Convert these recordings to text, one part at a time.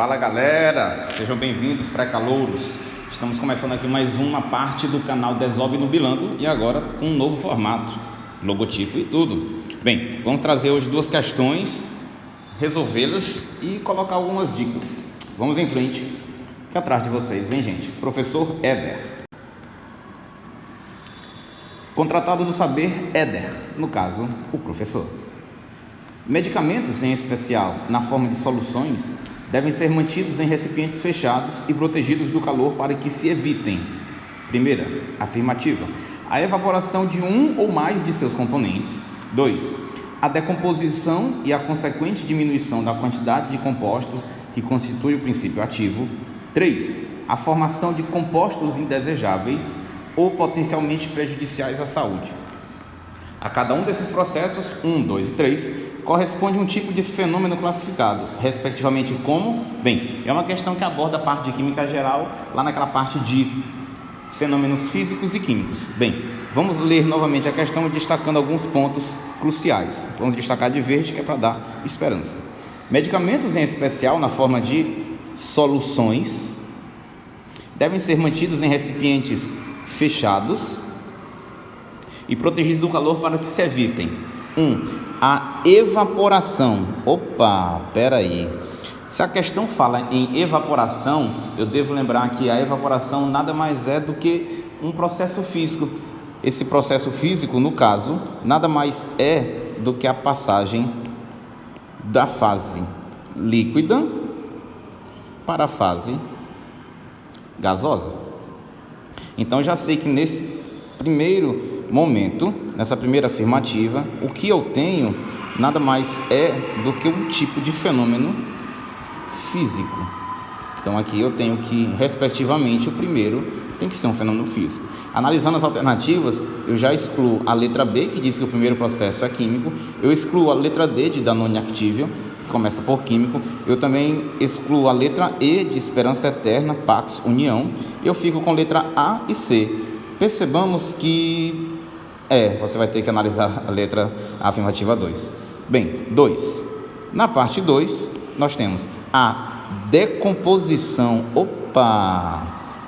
Fala galera, sejam bem-vindos pré-calouros. Estamos começando aqui mais uma parte do canal Desob Nubilando e agora com um novo formato, logotipo e tudo. Bem, vamos trazer hoje duas questões, resolvê-las e colocar algumas dicas. Vamos em frente, que atrás de vocês vem gente. Professor Éder. Contratado do saber Éder, no caso, o professor. Medicamentos, em especial na forma de soluções, devem ser mantidos em recipientes fechados e protegidos do calor para que se evitem. Primeira, afirmativa, a evaporação de um ou mais de seus componentes. 2. A decomposição e a consequente diminuição da quantidade de compostos que constitui o princípio ativo. 3. A formação de compostos indesejáveis ou potencialmente prejudiciais à saúde. A cada um desses processos, 1, 2 e 3, corresponde um tipo de fenômeno classificado, respectivamente como? Bem, é uma questão que aborda a parte de química geral, lá naquela parte de fenômenos físicos e químicos. Bem, vamos ler novamente a questão destacando alguns pontos cruciais. Vamos destacar de verde, que é para dar esperança. Medicamentos, em especial na forma de soluções, devem ser mantidos em recipientes fechados e protegidos do calor para que se evitem. 1. A evaporação. Peraí. Se a questão fala em evaporação, eu devo lembrar que a evaporação nada mais é do que um processo físico. Esse processo físico, no caso, nada mais é do que a passagem da fase líquida para a fase gasosa. Então já sei que nesse primeiro momento, nessa primeira afirmativa, o que eu tenho nada mais é do que um tipo de fenômeno físico. Então aqui eu tenho que, respectivamente, o primeiro tem que ser um fenômeno físico. Analisando as alternativas, eu já excluo a letra B, que diz que o primeiro processo é químico. Eu excluo a letra D de Danone Activio, que começa por químico. Eu também excluo a letra E de Esperança Eterna, Pax, União. Eu fico com letra A e C. Percebamos que você vai ter que analisar a letra afirmativa 2. Bem, 2. Na parte 2, nós temos a decomposição.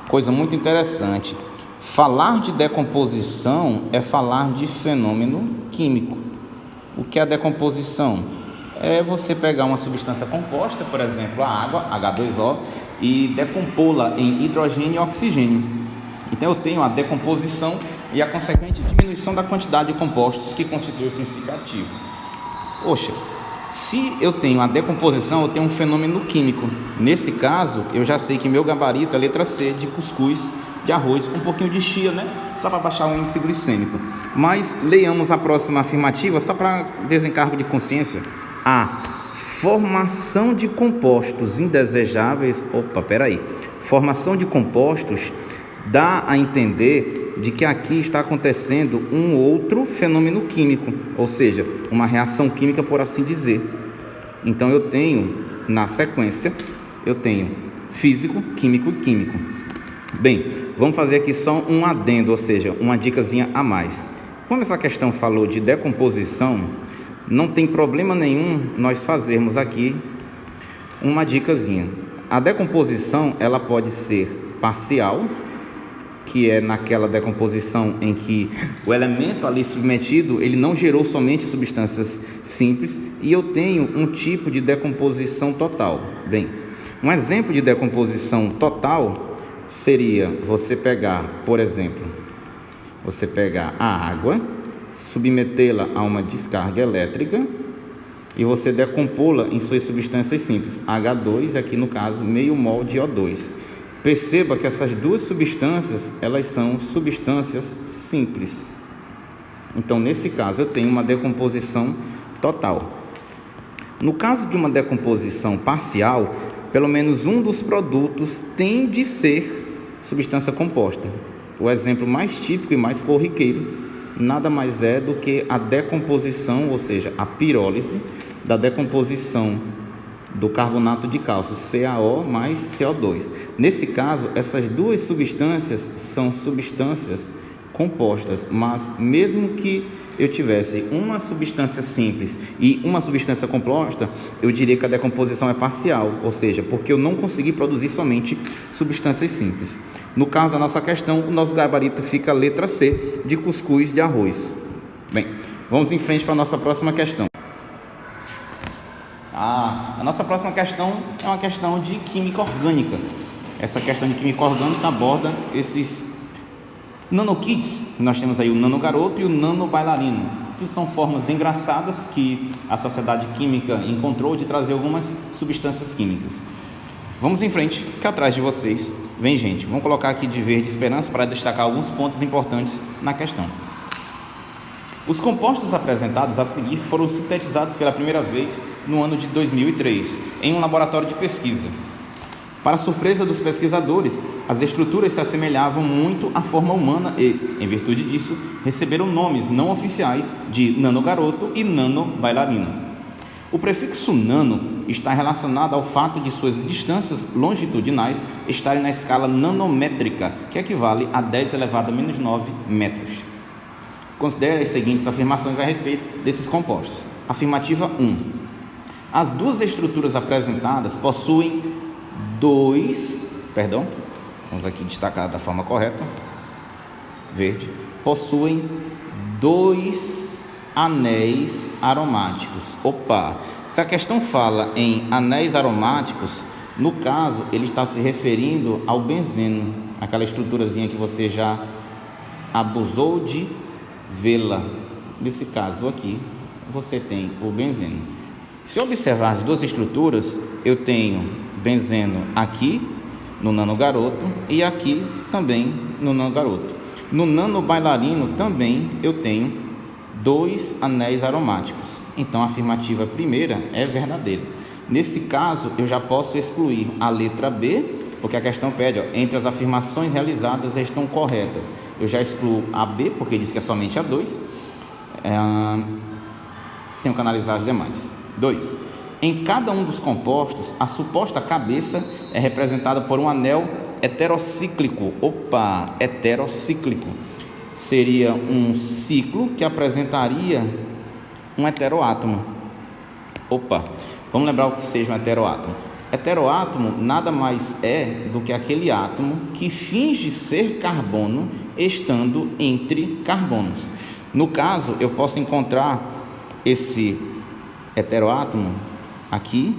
Coisa muito interessante. Falar de decomposição é falar de fenômeno químico. O que é a decomposição? É você pegar uma substância composta, por exemplo, a água, H2O, e decompô-la em hidrogênio e oxigênio. Então eu tenho a decomposição e a consequente diminuição da quantidade de compostos que constitui o princípio ativo. Se eu tenho a decomposição, eu tenho um fenômeno químico. Nesse caso, eu já sei que meu gabarito é letra C, de cuscuz, de arroz, um pouquinho de chia, né? Só para baixar o índice glicêmico. Mas leiamos a próxima afirmativa, só para desencargo de consciência. A formação de compostos indesejáveis. Formação de compostos dá a entender de que aqui está acontecendo um outro fenômeno químico, ou seja, uma reação química, por assim dizer. Então eu tenho, na sequência, eu tenho físico, químico e químico. Bem, vamos fazer aqui só um adendo, ou seja, uma dicasinha a mais. Como essa questão falou de decomposição, não tem problema nenhum nós fazermos aqui uma dicasinha. A decomposição, ela pode ser parcial, que é naquela decomposição em que o elemento ali submetido, ele não gerou somente substâncias simples, e eu tenho um tipo de decomposição total. Bem, um exemplo de decomposição total seria você pegar, por exemplo, a água, submetê-la a uma descarga elétrica e você decompô-la em suas substâncias simples, H2, aqui no caso, meio mol de O2. Perceba que essas duas substâncias, elas são substâncias simples. Então, nesse caso, eu tenho uma decomposição total. No caso de uma decomposição parcial, pelo menos um dos produtos tem de ser substância composta. O exemplo mais típico e mais corriqueiro nada mais é do que a decomposição, ou seja, a pirólise da decomposição do carbonato de cálcio, CaO mais CO2. Nesse caso, essas duas substâncias são substâncias compostas, mas mesmo que eu tivesse uma substância simples e uma substância composta, eu diria que a decomposição é parcial, ou seja, porque eu não consegui produzir somente substâncias simples. No caso da nossa questão, o nosso gabarito fica a letra C, de cuscuz de arroz. Bem, vamos em frente para a nossa próxima questão. A nossa próxima questão é uma questão de química orgânica. Essa questão de química orgânica aborda esses nanokits. Nós temos aí o nanogaroto e o nanobailarino, que são formas engraçadas que a sociedade química encontrou de trazer algumas substâncias químicas. Vamos em frente, que atrás de vocês vem gente. Vamos colocar aqui de verde esperança para destacar alguns pontos importantes na questão. Os compostos apresentados a seguir foram sintetizados pela primeira vez no ano de 2003, em um laboratório de pesquisa. Para surpresa dos pesquisadores, as estruturas se assemelhavam muito à forma humana e, em virtude disso, receberam nomes não oficiais de nanogaroto e nanobailarino. O prefixo nano está relacionado ao fato de suas distâncias longitudinais estarem na escala nanométrica, que equivale a 10 elevado a menos 9 metros. Considere as seguintes afirmações a respeito desses compostos. Afirmativa 1. As duas estruturas apresentadas possuem vamos aqui destacar da forma correta, verde, possuem 2 anéis aromáticos. Se a questão fala em anéis aromáticos, no caso, ele está se referindo ao benzeno, aquela estruturazinha que você já abusou de vê-la. Nesse caso aqui, você tem o benzeno. Se observar as duas estruturas, eu tenho benzeno aqui no nanogaroto e aqui também no nanogaroto. No nanobailarino também eu tenho 2 anéis aromáticos. Então a afirmativa primeira é verdadeira. Nesse caso eu já posso excluir a letra B, porque a questão pede, entre as afirmações realizadas estão corretas. Eu já excluo a B, porque diz que é somente a 2. Tenho que analisar as demais. 2. Em cada um dos compostos, a suposta cabeça é representada por um anel heterocíclico. Heterocíclico. Seria um ciclo que apresentaria um heteroátomo. Vamos lembrar o que seja um heteroátomo. Heteroátomo nada mais é do que aquele átomo que finge ser carbono estando entre carbonos. No caso, eu posso encontrar esse heteroátomo aqui,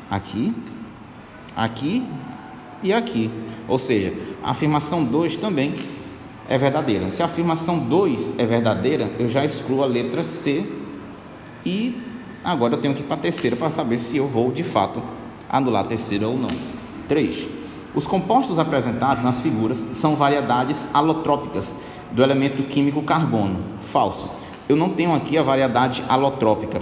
aqui, aqui e aqui. Ou seja, a afirmação 2 também é verdadeira. Se a afirmação 2 é verdadeira, eu já excluo a letra C e agora eu tenho que ir para a terceira para saber se eu vou de fato anular a terceira ou não. 3. Os compostos apresentados nas figuras são variedades alotrópicas do elemento químico carbono. Falso. Eu não tenho aqui a variedade alotrópica.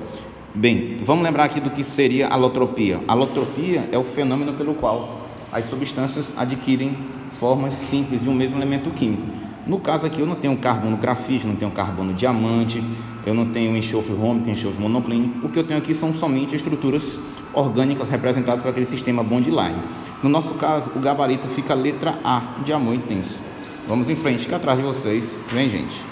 Bem, vamos lembrar aqui do que seria alotropia. Alotropia é o fenômeno pelo qual as substâncias adquirem formas simples de um mesmo elemento químico. No caso aqui eu não tenho carbono grafite, não tenho carbono diamante, eu não tenho enxofre rômico, enxofre monoclínico. O que eu tenho aqui são somente estruturas orgânicas representadas por aquele sistema bond-line. No nosso caso, o gabarito fica a letra A, de amor intenso. Vamos em frente, que atrás de vocês vem gente.